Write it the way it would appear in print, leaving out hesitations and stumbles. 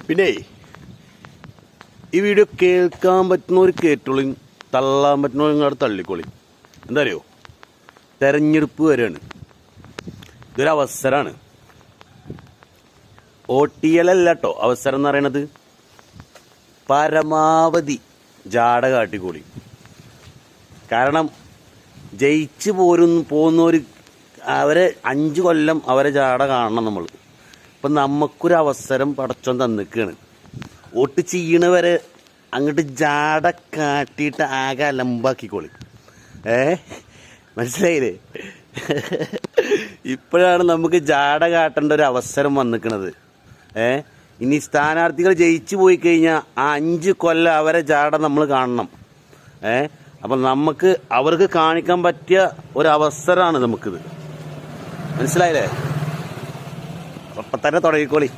പിന്നെ ഈ വീഡിയോ കേൾക്കാൻ പറ്റുന്നവർ കേട്ടോളി, തള്ളാൻ പറ്റുന്നവർ ഇങ്ങോട്ട് തള്ളിക്കോളി. എന്താ അറിയോ, തെരഞ്ഞെടുപ്പ് വരെയാണ്. ഇതൊരു അവസരമാണ്. OTL അല്ല കേട്ടോ അവസരം എന്ന് പറയണത്. പരമാവധി ജാട കാട്ടിക്കോളി. കാരണം ജയിച്ച് പോകുന്നവർ അവരെ 5 കൊല്ലം അവരെ ജാട കാണണം നമ്മൾ. ഇപ്പം നമുക്കൊരു അവസരം പടച്ചോൻ തന്നിക്കുകയാണ്. വോട്ട് ചെയ്യണവരെ അങ്ങോട്ട് ജാട കാട്ടിയിട്ട് ആകെ അലമ്പാക്കിക്കോളി. മനസ്സിലായില്ലേ? ഇപ്പോഴാണ് നമുക്ക് ജാട കാട്ടേണ്ട ഒരു അവസരം വന്നിക്കണത്. ഇനി സ്ഥാനാർത്ഥികൾ ജയിച്ചു പോയി കഴിഞ്ഞാൽ ആ 5 കൊല്ലം അവരെ ജാട നമ്മൾ കാണണം. അപ്പം നമുക്ക് അവർക്ക് കാണിക്കാൻ പറ്റിയ ഒരവസരമാണ് നമുക്കിത്. മനസ്സിലായില്ലേ? അപ്പം തന്നെ തുടങ്ങിക്കോളി.